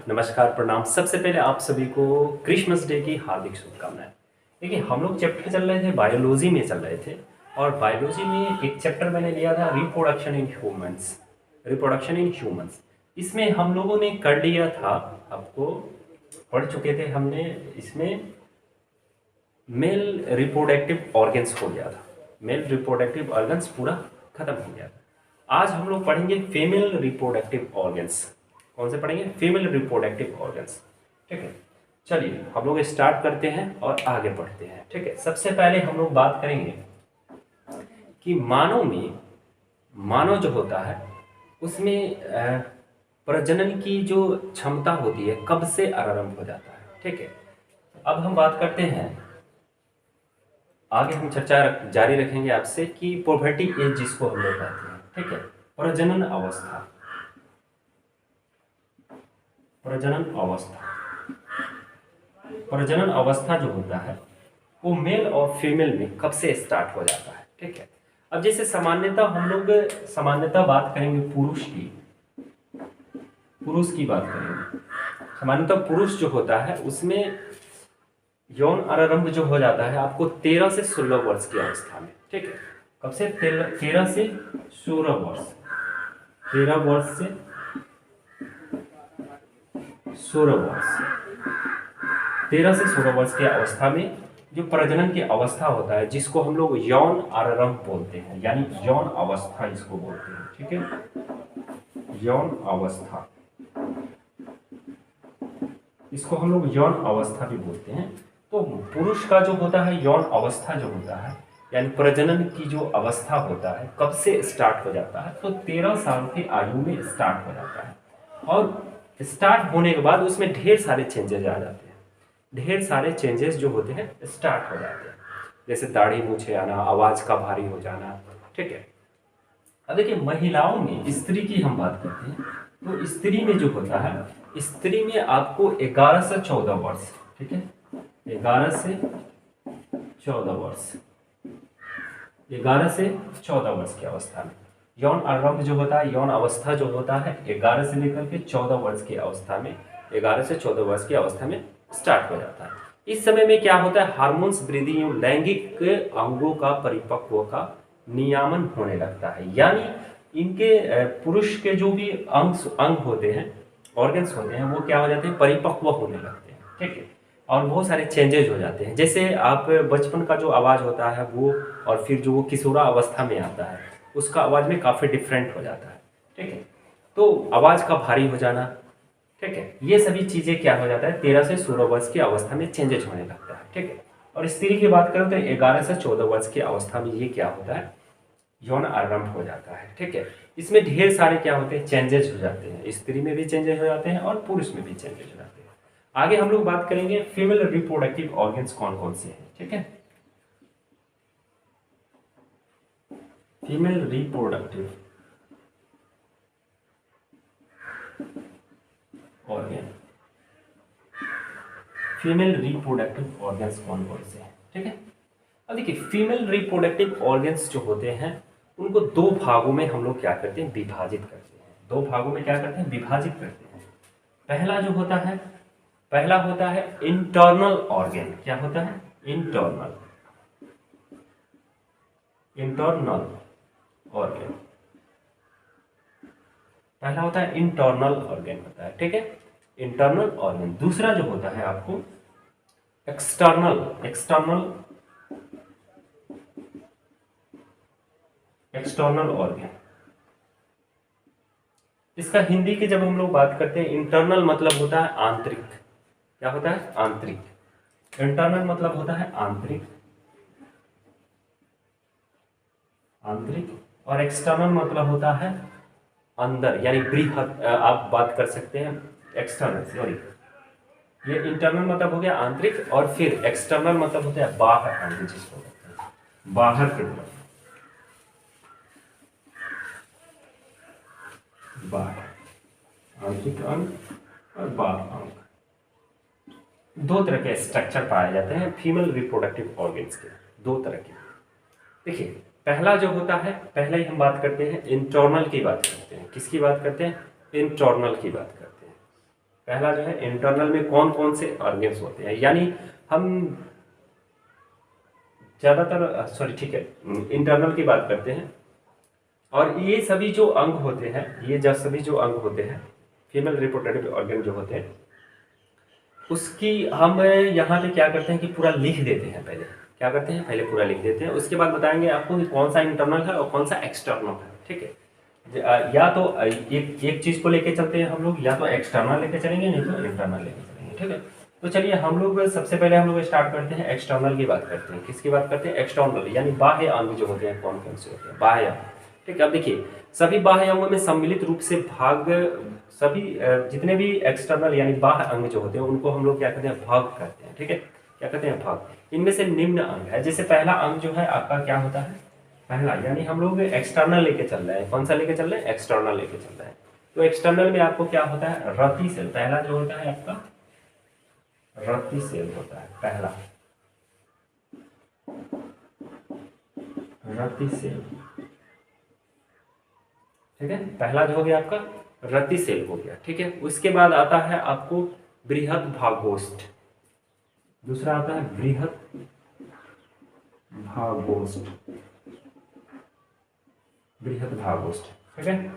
नमस्कार, प्रणाम। सबसे पहले आप सभी को क्रिसमस डे की हार्दिक शुभकामनाएं। देखिए, हम लोग चैप्टर चल रहे थे, बायोलॉजी में चल रहे थे। और बायोलॉजी में एक चैप्टर मैंने लिया था, reproduction in humans. Reproduction in humans, इसमें हम लोगों ने कर लिया था, आपको पढ़ चुके थे हमने। इसमें मेल रिप्रोडक्टिव ऑर्गन्स हो गया था, मेल रिप्रोडक्टिव ऑर्गन्स पूरा खत्म हो गया था। आज हम लोग पढ़ेंगे फीमेल रिप्रोडक्टिव ऑर्गन्स। कौन से पढ़ेंगे? Female reproductive organs. ठीक है, चलिए हम लोग स्टार्ट करते हैं और आगे बढ़ते हैं। ठीक है, सबसे पहले हम लोग बात करेंगे कि मानव में, मानव जो होता है उसमें प्रजनन की जो क्षमता होती है कब से आरंभ हो जाता है। ठीक है, अब हम बात करते हैं, आगे हम चर्चा जारी रखेंगे आपसे कि पोवर्टी एज जिसको हम लोग कहते हैं। ठीक है, प्रजनन अवस्था, प्रजनन अवस्था, प्रजनन अवस्था जो होता है वो मेल और फीमेल में कब से स्टार्ट हो जाता है। ठीक है, अब जैसे सामान्यतः हम लोग सामान्यतः बात करेंगे पुरुष की, पुरुष की बात करेंगे। सामान्यतः पुरुष जो होता है उसमें यौन आरंभ जो हो जाता है आपको 13 से 16 वर्ष की अवस्था में। ठीक है, कब से? 13 से 16 वर्ष, 13 वर्ष से 16 वर्ष, 13 से 16 वर्ष की अवस्था में जो प्रजनन की अवस्था होता है जिसको हम लोग यौन आरंभ बोलते हैं, यानी यौन अवस्था इसको बोलते हैं। ठीक है, यौन अवस्था, इसको हम लोग यौन अवस्था भी बोलते हैं। तो पुरुष का जो होता है यौन अवस्था जो होता है, यानी प्रजनन की जो अवस्था होता है कब से स्टार्ट हो जाता है, तो 13 साल की आयु में स्टार्ट हो जाता है। और स्टार्ट होने के बाद उसमें ढेर सारे चेंजेस आ जाते हैं, ढेर सारे चेंजेस जो होते हैं स्टार्ट हो जाते हैं, जैसे दाढ़ी मूछे आना, आवाज़ का भारी हो जाना। ठीक है, अब देखिए महिलाओं में, स्त्री की हम बात करते हैं, तो स्त्री में जो होता है, स्त्री में आपको 11 से 14 वर्ष, ठीक है, 11 से 14 वर्ष, 11 से 14 वर्ष की अवस्था में यौन आरंभ जो होता है, यौन अवस्था जो होता है 11 से लेकर के 14 वर्ष की अवस्था में, 11 से 14 वर्ष की अवस्था में स्टार्ट हो जाता है। इस समय में क्या होता है, हार्मोन्स वृद्धि, लैंगिक अंगों का परिपक्व का नियामन होने लगता है, यानी इनके पुरुष के जो भी अंग होते हैं, ऑर्गन्स होते हैं, वो क्या हो जाते हैं, परिपक्व होने लगते हैं। ठीक है, और बहुत सारे चेंजेज हो जाते हैं, जैसे आप बचपन का जो आवाज़ होता है वो, और फिर जो वो किशोरा अवस्था में आता है उसका आवाज़ में काफ़ी डिफरेंट हो जाता है। ठीक है, तो आवाज़ का भारी हो जाना, ठीक है, ये सभी चीज़ें क्या हो जाता है, 13 से 16 वर्ष की अवस्था में चेंजेस होने लगता है। ठीक है, और स्त्री की बात करें तो 11 से 14 वर्ष की अवस्था में ये क्या होता है, यौन आरंभ हो जाता है। ठीक है, इसमें ढेर सारे क्या होते हैं, चेंजेस हो जाते हैं, स्त्री में भी चेंजेस हो जाते हैं और पुरुष में भी चेंजेस हो जाते हैं। आगे हम लोग बात करेंगे फीमेल रिप्रोडक्टिव ऑर्गन्स कौन कौन से हैं। ठीक है, female reproductive organ, female reproductive organs कौन कौन से हैं। ठीक है, अब देखिए फीमेल रिप्रोडक्टिव ऑर्गन्स जो होते हैं उनको दो भागों में हम लोग क्या करते हैं, विभाजित करते हैं। दो भागों में क्या करते हैं, विभाजित करते हैं। पहला जो होता है, पहला होता है इंटरनल ऑर्गन। क्या होता है, इंटरनल, इंटरनल ऑर्गन, पहला होता है इंटरनल ऑर्गन होता है। ठीक है, इंटरनल ऑर्गन। दूसरा जो होता है आपको एक्सटर्नल, एक्सटर्नल, एक्सटर्नल ऑर्गन। इसका हिंदी की जब हम लोग बात करते हैं, इंटरनल मतलब होता है आंतरिक। क्या होता है, आंतरिक। इंटरनल मतलब होता है आंतरिक, आंतरिक, और एक्सटर्नल मतलब होता है अंदर, यानी बृहद। आप बात कर सकते हैं एक्सटर्नल, सॉरी, ये इंटरनल मतलब हो गया आंतरिक, और फिर एक्सटर्नल मतलब होता है बाहर अंग, जिसको कहते हैं बाहर की तरफ, बाहर, आंतरिक अंग और बाह्य अंग। दो तरह के स्ट्रक्चर पाए जाते हैं फीमेल रिप्रोडक्टिव ऑर्गन्स के, दो तरह के। देखिए पहला जो होता है, पहले ही हम बात करते हैं इंटरनल की बात करते हैं। किसकी बात करते हैं, इंटरनल की बात करते हैं। पहला जो है इंटरनल में कौन कौन से ऑर्गन्स होते हैं, यानी हम ज़्यादातर ठीक है इंटरनल की बात करते हैं। और ये सभी जो अंग होते हैं, ये जब सभी जो अंग होते हैं फीमेल रिप्रोडक्टिव ऑर्गन जो होते हैं, उसकी हम यहाँ पे क्या करते हैं कि पूरा लिख देते हैं। पहले क्या करते हैं, पहले पूरा लिख देते हैं, उसके बाद बताएंगे आपको कि कौन सा इंटरनल है और कौन सा एक्सटर्नल है। ठीक है, या तो एक चीज़ को लेके चलते हैं हम लोग, या तो एक्सटर्नल लेके चलेंगे, नहीं तो इंटरनल लेके चलेंगे। ठीक है, तो चलिए हम लोग सबसे पहले हम लोग स्टार्ट करते हैं एक्सटर्नल की बात करते हैं। किसकी बात करते हैं, एक्सटर्नल, यानी बाह्य अंग जो होते हैं कौन कौन से होते हैं, बाह्य अंग। ठीक है, अब देखिए सभी बाह्य अंगों में सम्मिलित रूप से भाग, सभी जितने भी एक्सटर्नल यानी बाह्य अंग जो होते हैं उनको हम लोग क्या कहते हैं, भाग कहते हैं। ठीक है, क्या कहते हैं, भाग। इनमें से निम्न अंग है, जैसे पहला अंग जो है आपका क्या होता है, पहला, यानी हम लोग एक्सटर्नल लेके चल रहे हैं। कौन सा लेके चल रहे हैं, एक्सटर्नल लेके चल रहे हैं। तो एक्सटर्नल में आपको क्या होता है, रति सेल, पहला जो होता है आपका रति सेल होता है, पहला रति सेल। ठीक है, पहला जो हो गया आपका रति सेल हो गया। ठीक है, उसके बाद आता है आपको बृहद भागोष्ठ, दूसरा आता है बृहद भागोष्ठ, बृहद भागोष्ठ। ठीक है,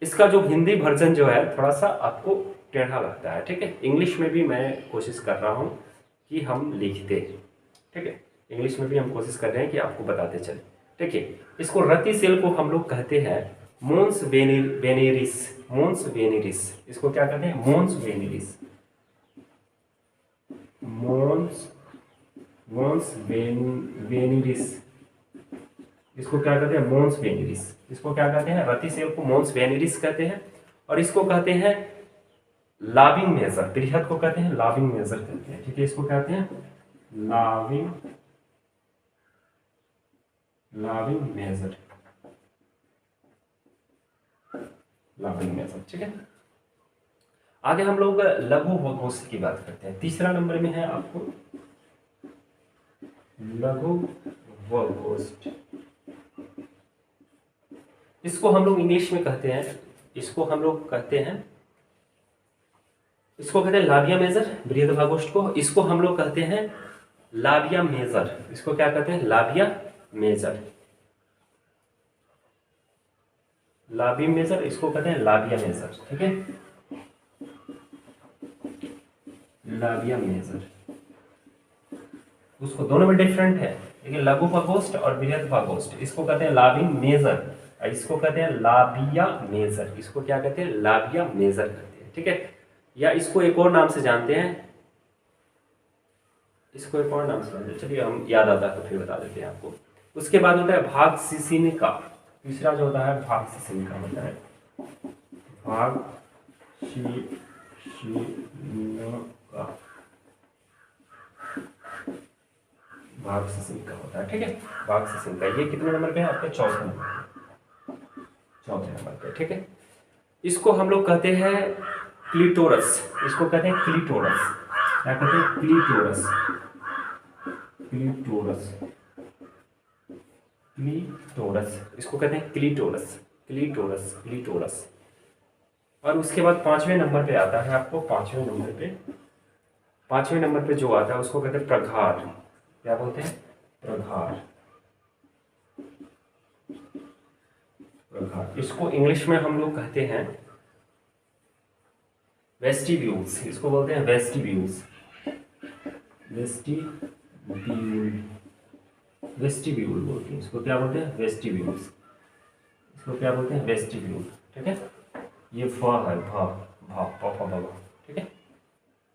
इसका जो हिंदी वर्जन जो है थोड़ा सा आपको टेढ़ा लगता है। ठीक है, इंग्लिश में भी मैं कोशिश कर रहा हूँ कि हम लिखते। ठीक है, इंग्लिश में भी हम कोशिश कर रहे हैं कि आपको बताते चले। ठीक है, इसको रति सेल को हम लोग कहते हैं मोन्स वेनेरिस, मोन्स वेनेरिस। इसको क्या कहते हैं, मोन्स वेनेरिस, मोन्स वेनेरिस। इसको क्या कहते हैं, मोन्स वेनेरिस। इसको क्या कहते हैं, रति सेल को मोन्स वेनेरिस कहते हैं। और इसको कहते हैं लाविंग मेजर, बृहद को कहते हैं लाविंग मेजर कहते हैं। ठीक है, इसको कहते हैं लाविंग मेजर, लाविंग मेजर। ठीक है, आगे हम लोग लघु भागोष्ठ की बात करते हैं। तीसरा नंबर में है आपको लघु भागोष्ठ। इसको हम लोग इंग्लिश में कहते हैं, इसको हम लोग कहते हैं, इसको कहते हैं लाबिया मेजर, बृहद भागोष्ठ को। इसको हम लोग कहते हैं लाबिया मेजर। इसको क्या कहते हैं, लाबिया मेजर, लाबिया मेजर, इसको कहते हैं लाबिया मेजर। ठीक है, लाबिया मेजर, उसको दोनों में डिफरेंट है, लेकिन लघु भागोष्ठ और बृहद भागोष्ठ, इसको कहते हैं लाबिंग मेजर, इसको कहते हैं लाबिया मेजर। इसको क्या कहते हैं, लाबिया मेजर कहते हैं। ठीक है, या इसको एक और नाम से जानते हैं, इसको एक और नाम से जानते हैं, चलिए हम याद आता है तो फिर बता देते हैं आपको। उसके बाद होता है भाग सिसिनिका, तीसरा जो होता है भाग सिसिनिका होता है, भाग सिसिनिका, भाग सिसिनिका होता है। ठीक है, भाग सिसिनिका, ये कितने नंबर पे है आपके, चौथे नंबर पे। ठीक है, इसको हम लोग कहते हैं क्लिटोरस, इसको कहते हैं क्लिटोरस, क्या कहते हैं, क्लिटोरस, क्लिटोरस, क्लिटोरस, इसको कहते हैं क्लिटोरस, क्लिटोरस, क्लिटोरस। और उसके बाद पांचवें नंबर पे आता है आपको, पांचवें नंबर पे जो आता है उसको कहते हैं प्रघार। क्या बोलते हैं, प्रघार, प्रघार। इसको इंग्लिश में हम लोग कहते हैं वेस्टिब्यूल्स, इसको बोलते हैं वेस्टिब्यूल्स, वेस्टिब्यूल बोलते हैं इसको, क्या बोलते हैं, वेस्टिब्यूल्स, इसको क्या बोलते हैं, वेस्टिब्यूल। ठीक है, ये फ है, ठीक है,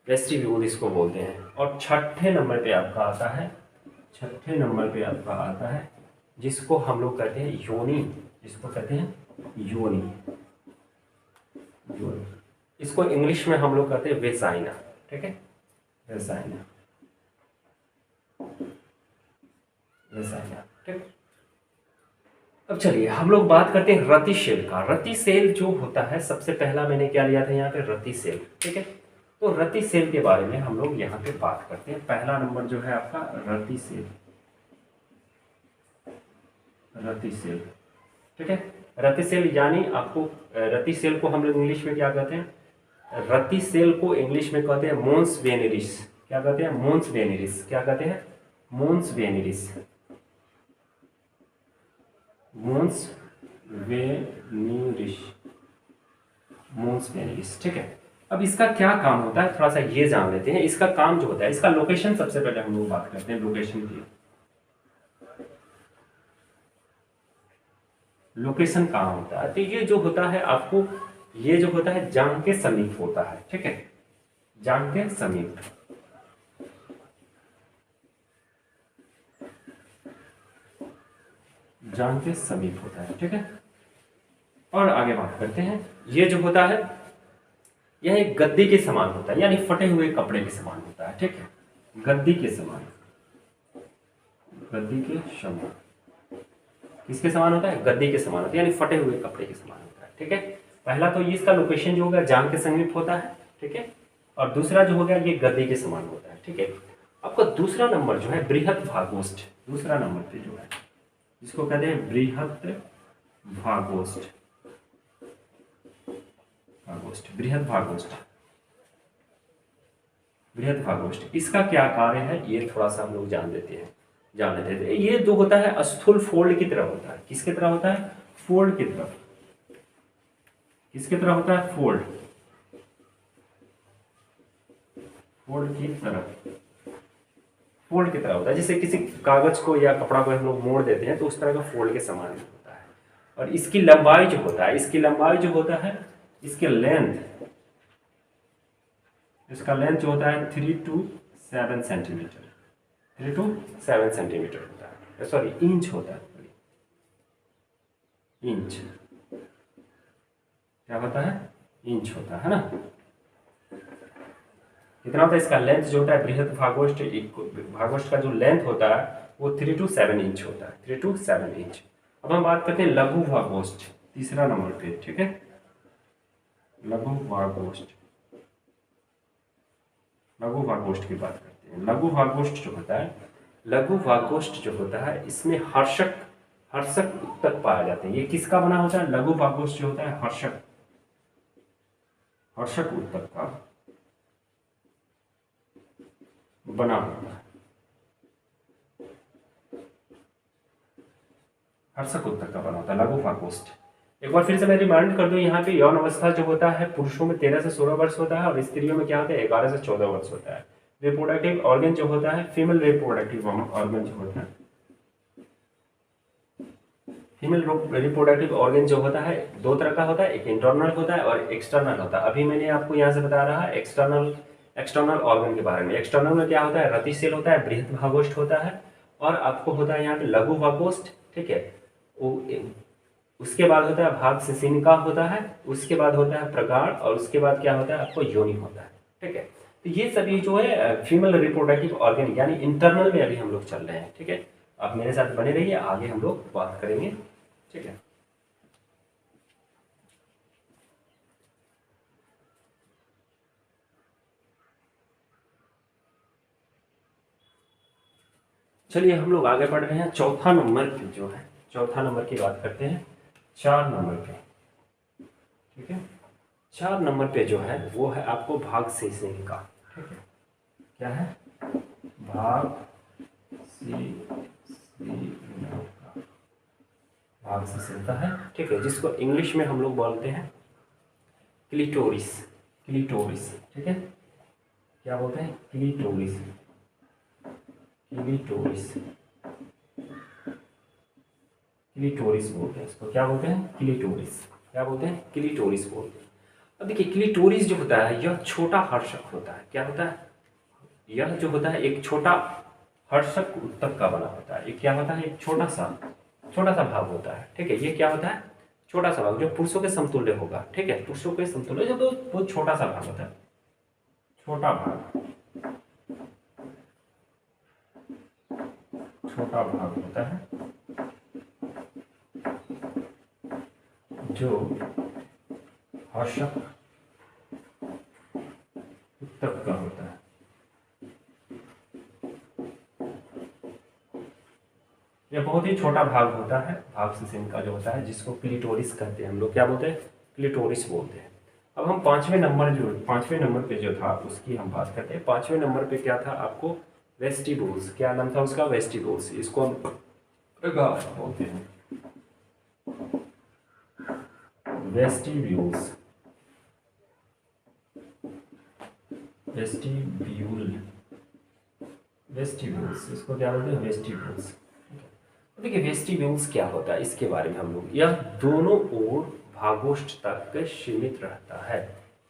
वेस्टिब्यूल इसको बोलते हैं। और छठे नंबर पे आपका आता है, छठे नंबर पे आपका आता है जिसको हम लोग कहते हैं योनि, जिसको कहते हैं योनि, योनि। इसको इंग्लिश में हम लोग कहते हैं वेसाइना। ठीक है, वेसाइना, वेसाइना। ठीक, अब चलिए हम लोग बात करते हैं रति सेल का। रति सेल जो होता है, सबसे पहला मैंने क्या लिया था यहाँ पे, रति सेल। ठीक है, तो रति सेल के बारे में हम लोग यहाँ पे बात करते हैं। पहला नंबर जो है आपका रति सेल, रति सेल। ठीक है, रति सेल यानी आपको, रति सेल को हम लोग इंग्लिश में क्या कहते हैं, रति सेल को इंग्लिश में कहते हैं मोन्स वेनेरिस। क्या कहते हैं? मोन्स वेनेरिस। क्या कहते हैं? मोन्स वेनेरिस। मोन्स वेनेरिस। मोन्स वेनेरिस। ठीक है। अब इसका क्या काम होता है थोड़ा सा ये जान लेते हैं। इसका काम जो होता है, इसका लोकेशन सबसे पहले हम लोग बात करते हैं लोकेशन की। लोकेशन कहाँ होता है? तो ये जो होता है आपको, ये जो होता है जांग के समीप होता है। ठीक है, जांग के समीप। जांग के समीप होता है। ठीक है, और आगे बात करते हैं। ये जो होता है यह एक गद्दी के समान होता है, यानी फटे हुए कपड़े के समान होता है। ठीक है, गद्दी के समान। गद्दी के समान किसके समान होता है? गद्दी के समान होता है, यानी फटे हुए कपड़े के समान होता है। ठीक है, पहला तो ये इसका लोकेशन जो होगा जांग के समीप होता है। ठीक है, और दूसरा जो हो गया ये गद्दी के समान होता है। ठीक है, आपका दूसरा नंबर जो है बृहत भागोष्ठ। दूसरा नंबर पे जो है जिसको कहते हैं बृहत भागोष्ठ। बृहत भागोष्ठ। बृहत भागोष्ठ इसका क्या कार्य है ये थोड़ा सा हम लोग जान लेते हैं। ये जो होता है स्थूल फोल्ड की तरह होता है। किसकी तरह होता है? फोल्ड की तरफ। किसकी तरह होता है? फोल्ड। फोल्ड की तरफ। फोल्ड की तरह होता है, जैसे किसी कागज को या कपड़ा को हम लोग मोड़ देते हैं तो उस तरह का फोल्ड के समान होता है। और इसकी लंबाई जो होता है, इसके लेंथ, इसका लेंथ जो होता है 3 to 7 सेंटीमीटर। 3 to 7 सेंटीमीटर होता है, सॉरी इंच होता है। इंच क्या होता है? इंच होता है ना। कितना होता है इसका लेंथ जो होता है? बृहत भागोष्ठ का जो लेंथ होता है वो 3 to 7 इंच होता है। 3 to 7 इंच। अब हम बात करते हैं लघु भागोष्ठ, तीसरा नंबर पे। ठीक है, लघु भागोष्ठ। लघु भागोष्ठ की बात करते हैं। लघु भागोष्ठ जो होता है इसमें हर्षक उत्तक पाए जाते हैं। ये किसका बना होता है? लघु भागोष्ठ जो होता है हर्षक उत्तक का बना होता है। हर्षक उत्तक का बना होता है लघु भागोष्ठ। एक बार फिर से मैं रिमाइंड कर दूं, यहाँ पे यौन अवस्था जो होता है पुरुषों में 13 से 16 वर्ष होता है और स्त्रियों में क्या होता है 11 से 14 वर्ष होता है। रिप्रोडक्टिव ऑर्गन जो होता है, फीमेल रिप्रोडक्टिव ऑर्गन जो होता है, फीमेल रिप्रोडक्टिव ऑर्गन जो होता है दो तरह का होता है, एक इंटरनल होता है और एक्सटर्नल होता है। अभी मैंने आपको यहाँ से बता रहा है एक्सटर्नल ऑर्गन के बारे में। एक्सटर्नल में क्या होता है? रति सेल होता है, बृहत भागोष्ठ होता है और आपको होता है यहाँ पे लघु भागोष्ठ। ठीक है, उसके बाद होता है भाग शिशिनिका होता है, उसके बाद होता है प्रगाढ़ और उसके बाद क्या होता है आपको योनि होता है। ठीक है, तो ये सभी जो है फीमेल रिप्रोडक्टिव ऑर्गन यानी इंटरनल में अभी हम लोग चल रहे हैं। ठीक है, आप मेरे साथ बने रहिए, आगे हम लोग बात करेंगे। ठीक है, चलिए हम लोग आगे बढ़ रहे हैं। चौथा नंबर की बात करते हैं। 4 नंबर पे। ठीक है, 4 नंबर पे जो है वो है आपको भाग शिशिनिका। ठीक है, क्या है? भाग शिशिनिका है। ठीक है, जिसको इंग्लिश में हम लोग बोलते हैं क्लिटोरिस। ठीक है, क्या बोलते हैं? क्लिटोरिस बोलते हैं इसको। क्या बोलते हैं? क्लिटोरिस बोलते हैं। अब देखिए क्लिटोरिस जो होता है यह छोटा हर्षक होता है। क्या होता है? यह जो होता है एक छोटा हर्षक उत्तक का बना होता है। ये क्या होता है? एक छोटा सा भाग होता है। ठीक है, ये क्या होता है? छोटा सा भाग जो पुरुषों के समतुल्य होगा। ठीक है, पुरुषों के समतुल्य जो बहुत छोटा सा भाग होता है। छोटा भाग होता है जो हर्षक उत्तक का होता है। यह बहुत ही छोटा भाग होता है, भाग शिशिनिका जो होता है जिसको क्लिटोरिस कहते हैं हम लोग। क्या बोलते हैं? क्लिटोरिस बोलते हैं। अब हम पांचवें नंबर पे जो था उसकी हम बात करते हैं। पांचवें नंबर पे क्या था आपको, वेस्टिब्यूल्स, क्या नाम था उसका, वेस्टिब्यूल्स। इसको हम बोलते हैं वेस्टिब्यूल्स, वेस्टिब्यूल्स, इसको क्या बोलते हैं, वेस्टिब्यूल्स। देखिए वेस्टिब्यूल्स क्या होता है इसके बारे में हम लोग, यह दोनों ओर भागोष्ठ तक सीमित रहता है।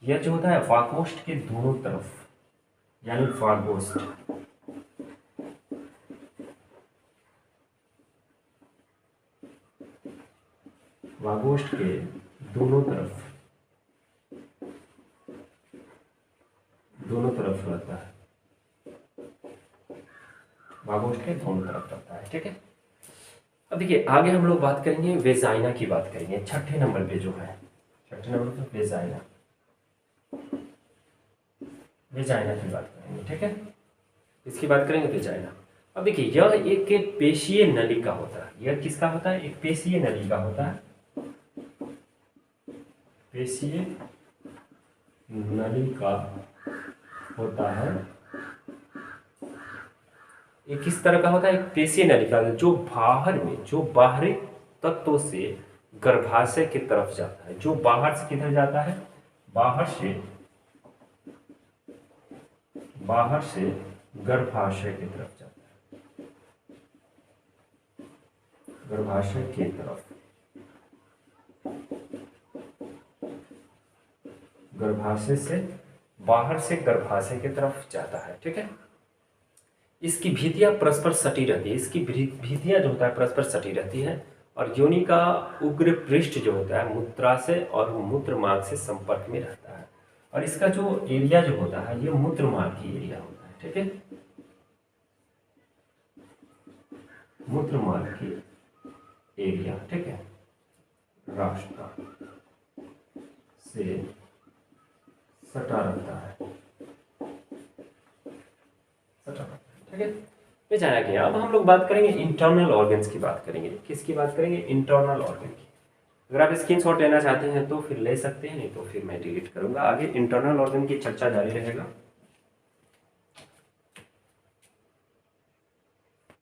यह जो होता है वागोष्ठ के दोनों तरफ, यानी वागोष्ठ, वागोष्ठ के दोनों तरफ रहता है, वागोष्ठ के दोनों तरफ रहता है, ठीक है। अब देखिए आगे हम लोग बात करेंगे वेजाइना की, बात करेंगे छठे नंबर पे जो है, छठे नंबर पे वेजाइना, वेजाइना की बात करेंगे, ठीक है। इसकी बात करेंगे वेजाइना। अब देखिए यह एक पेशीय नलिका होता है। यह किसका होता है, एक पेशीय नलिका होता है, पेशीय नलिका होता है। ये किस तरह का होता है, एक पेशीय नलिका जो बाहर में, जो बाहरी तत्वों से गर्भाशय की तरफ जाता है, जो बाहर से किधर जाता है, बाहर से गर्भाशय की तरफ जाता है, गर्भाशय की तरफ, गर्भाशय से बाहर से गर्भाशय की तरफ जाता है, ठीक है। इसकी भितियां परस्पर सटी रहती है, इसकी भितियां जो होता है परस्पर सटी रहती है, और योनि का उग्र पृष्ठ जो होता है मूत्राशय और मूत्र मार्ग से संपर्क में रहता है। और इसका जो एरिया जो होता है ये मूत्र मार्ग की एरिया होता है, ठीक है, मूत्र मार्ग की एरिया, ठीक है, रास्ता से सटा रहता है, सटा रहता है, ठीक है। पे जाना गया। अब हम लोग बात करेंगे इंटरनल ऑर्गन्स की बात करेंगे। किसकी बात करेंगे, इंटरनल ऑर्गन की। अगर आप स्क्रीनशॉट लेना चाहते हैं तो फिर ले सकते हैं, नहीं तो फिर मैं डिलीट करूंगा। आगे इंटरनल ऑर्गन की चर्चा जारी रहेगा।